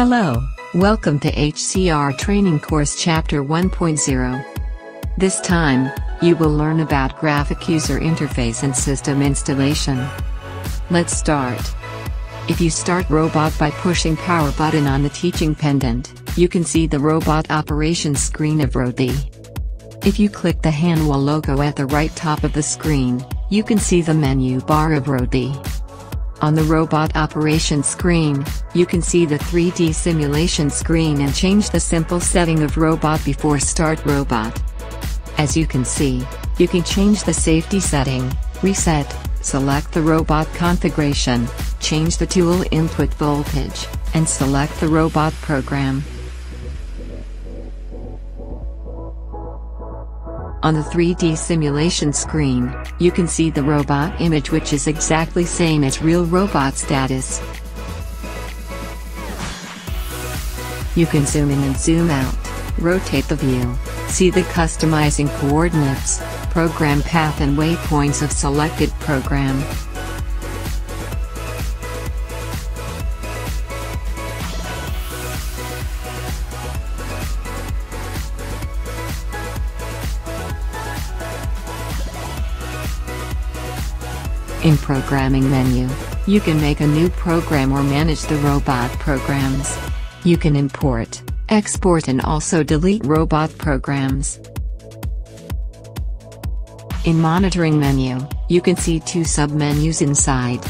Hello, welcome to HCR Training Course Chapter 1.0. This time, you will learn about graphic user interface and system installation. Let's start. If you start robot by pushing power button on the teaching pendant, you can see the robot operations screen of Roadie. If you click the Hanwha logo at the right top of the screen, you can see the menu bar of Roadie. On the robot operations screen, you can see the 3D simulation screen and change the simple setting of robot before start robot. As you can see, you can change the safety setting, reset, select the robot configuration, change the tool input voltage, and select the robot program. On the 3D simulation screen, you can see the robot image, which is exactly same as real robot status. You can zoom in and zoom out, rotate the view, see the customizing coordinates, program path and waypoints of selected program. In Programming menu, you can make a new program or manage the robot programs. You can import, export and also delete robot programs. In Monitoring menu, you can see two sub-menus inside.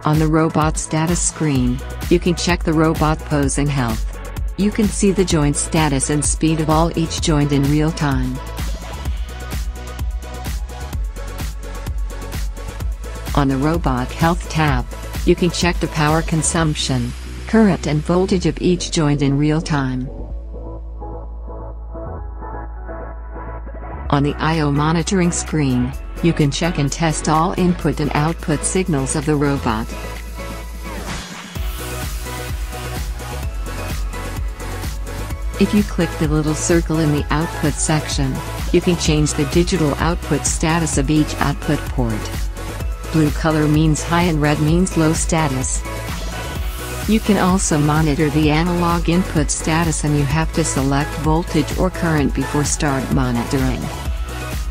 On the robot status screen, you can check the robot pose and health. You can see the joint status and speed of all each joint in real time. On the Robot Health tab, you can check the power consumption, current and voltage of each joint in real time. On the I/O monitoring screen, you can check and test all input and output signals of the robot. If you click the little circle in the output section, you can change the digital output status of each output port. Blue color means high and red means low status. You can also monitor the analog input status and you have to select voltage or current before start monitoring.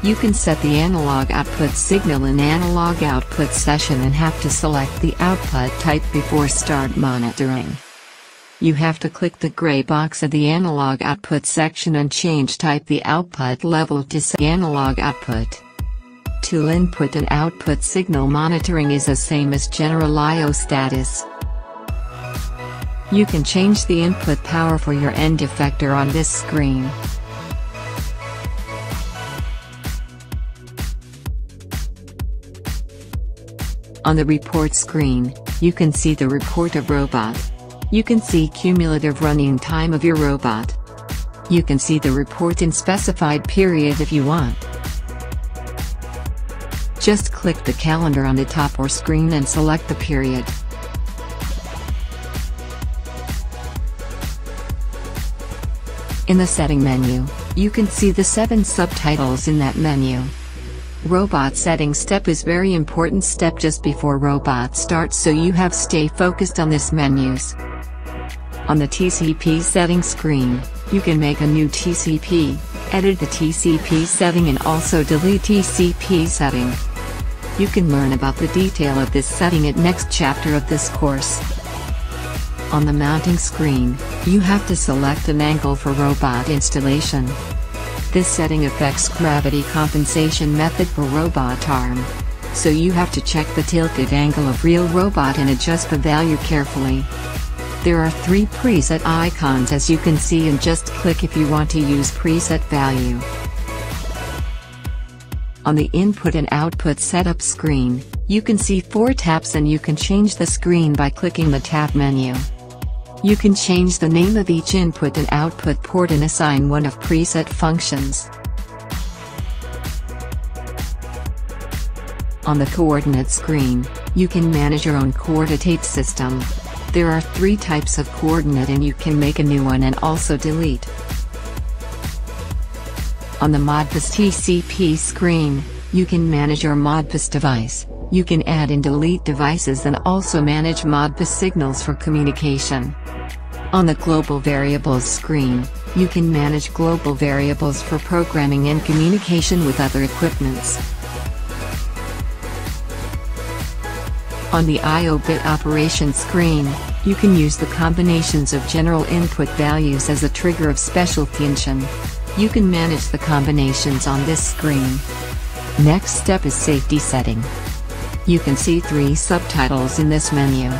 You can set the analog output signal in analog output session and have to select the output type before start monitoring. You have to click the gray box of the analog output section and change type the output level to analog output. Tool input and output signal monitoring is the same as general I/O status. You can change the input power for your end effector on this screen. On the report screen, you can see the report of robot. You can see cumulative running time of your robot. You can see the report in specified period if you want. Just click the calendar on the top or screen and select the period. In the setting menu, you can see the 7 subtitles in that menu. Robot setting step is very important step just before robot starts, so you have stay focused on this menus. On the TCP setting screen, you can make a new TCP, edit the TCP setting and also delete TCP setting. You can learn about the detail of this setting at next chapter of this course. On the mounting screen, you have to select an angle for robot installation. This setting affects gravity compensation method for robot arm. So you have to check the tilted angle of real robot and adjust the value carefully. There are 3 preset icons as you can see, and just click if you want to use preset value. On the input and output setup screen, you can see 4 tabs and you can change the screen by clicking the tab menu. You can change the name of each input and output port and assign one of preset functions. On the coordinate screen, you can manage your own coordinate system. There are 3 types of coordinate and you can make a new one and also delete. On the Modbus TCP screen, you can manage your Modbus device. You can add and delete devices and also manage Modbus signals for communication. On the Global Variables screen, you can manage global variables for programming and communication with other equipments. On the I/O bit operation screen, you can use the combinations of general input values as a trigger of special function. You can manage the combinations on this screen. Next step is safety setting. You can see 3 subtitles in this menu.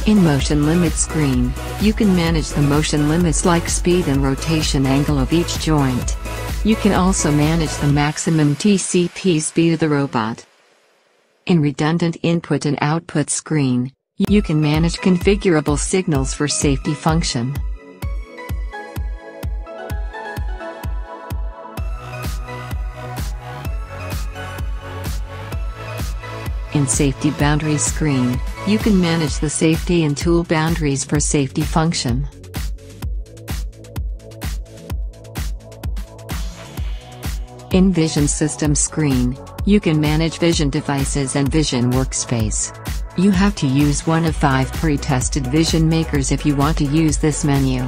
In motion limit screen, you can manage the motion limits like speed and rotation angle of each joint. You can also manage the maximum TCP speed of the robot. In redundant input and output screen, you can manage configurable signals for safety function. In Safety Boundaries screen, you can manage the safety and tool boundaries for safety function. In Vision System screen, you can manage Vision devices and Vision workspace. You have to use one of 5 pre-tested Vision makers if you want to use this menu.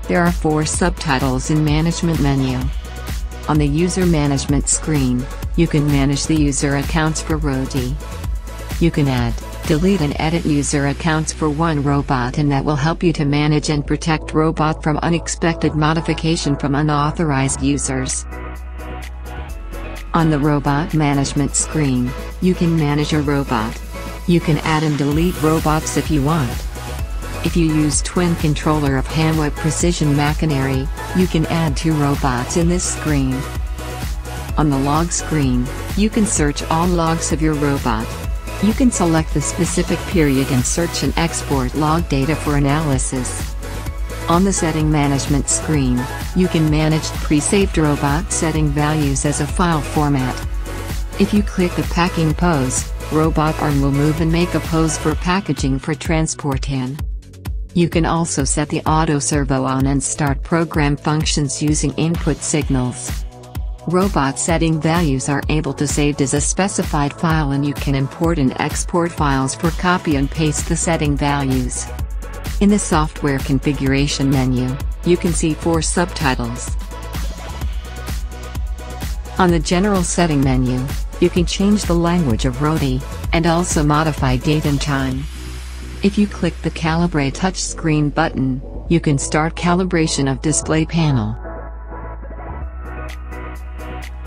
There are 4 subtitles in Management menu. On the User Management screen, you can manage the user accounts for RODI. You can add, delete and edit user accounts for one robot, and that will help you to manage and protect robot from unexpected modification from unauthorized users. On the Robot Management screen, you can manage a robot. You can add and delete robots if you want. If you use Twin Controller of Hanwha Precision Machinery, you can add 2 robots in this screen. On the Log screen, you can search all logs of your robot. You can select the specific period and search and export log data for analysis. On the Setting Management screen, you can manage pre-saved robot setting values as a file format. If you click the Packing Pose, robot arm will move and make a pose for packaging for transport in. You can also set the auto servo on and start program functions using input signals. Robot setting values are able to saved as a specified file, and you can import and export files for copy and paste the setting values. In the Software Configuration menu, you can see 4 subtitles. On the General Setting menu, you can change the language of RODI, and also modify date and time. If you click the Calibrate touchscreen button, you can start calibration of display panel.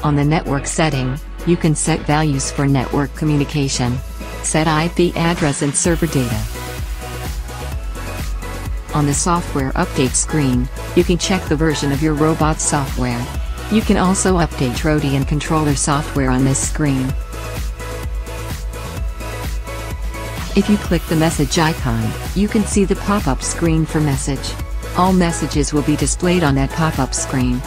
On the Network setting, you can set values for network communication, set IP address and server data. On the Software Update screen, you can check the version of your robot software. You can also update RODI and controller software on this screen. If you click the message icon, you can see the pop-up screen for message. All messages will be displayed on that pop-up screen.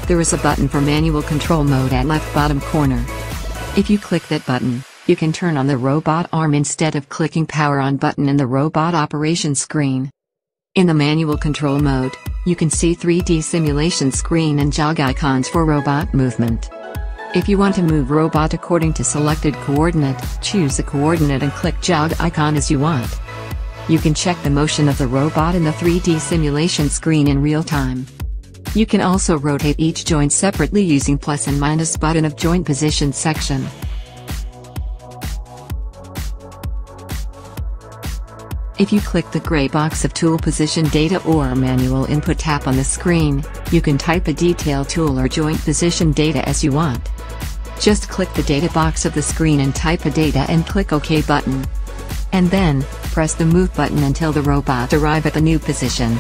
There is a button for manual control mode at left bottom corner. If you click that button, you can turn on the robot arm instead of clicking power on button in the robot operation screen. In the manual control mode, you can see 3D simulation screen and jog icons for robot movement. If you want to move robot according to selected coordinate, choose a coordinate and click jog icon as you want. You can check the motion of the robot in the 3D simulation screen in real time. You can also rotate each joint separately using plus and minus button of joint position section. If you click the gray box of tool position data or manual input tab on the screen, you can type a detail tool or joint position data as you want. Just click the data box of the screen and type a data and click OK button. And then, press the move button until the robot arrive at the new position.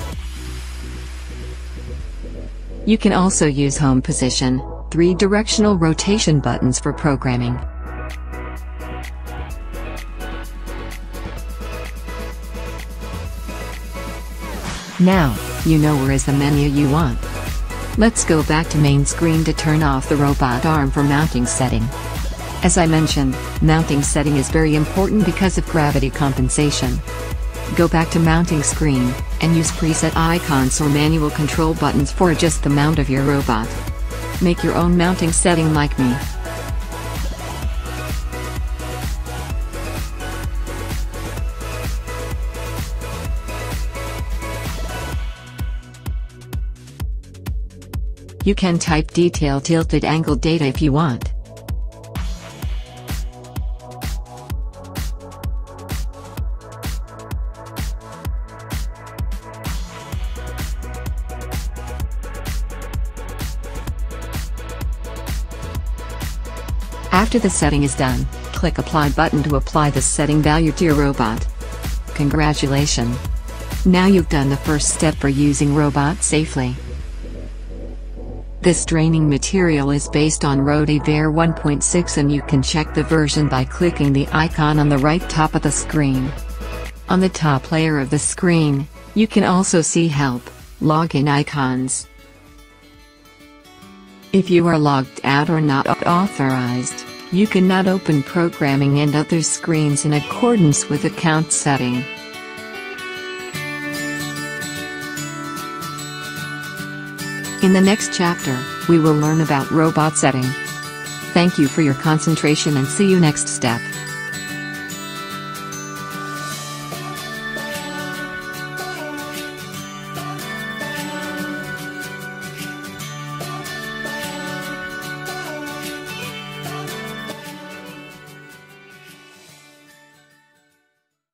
You can also use home position, 3 directional rotation buttons for programming. Now, you know where is the menu you want. Let's go back to main screen to turn off the robot arm for mounting setting. As I mentioned, mounting setting is very important because of gravity compensation. Go back to mounting screen, and use preset icons or manual control buttons for adjust the mount of your robot. Make your own mounting setting like me. You can type detail tilted angle data if you want. After the setting is done, click Apply button to apply the setting value to your robot. Congratulations! Now you've done the first step for using robot safely. This training material is based on Rotivair 1.6 and you can check the version by clicking the icon on the right top of the screen. On the top layer of the screen, you can also see Help, Login icons. If you are logged out or not authorized, you cannot open programming and other screens in accordance with account setting. In the next chapter, we will learn about robot setting. Thank you for your concentration and see you next step.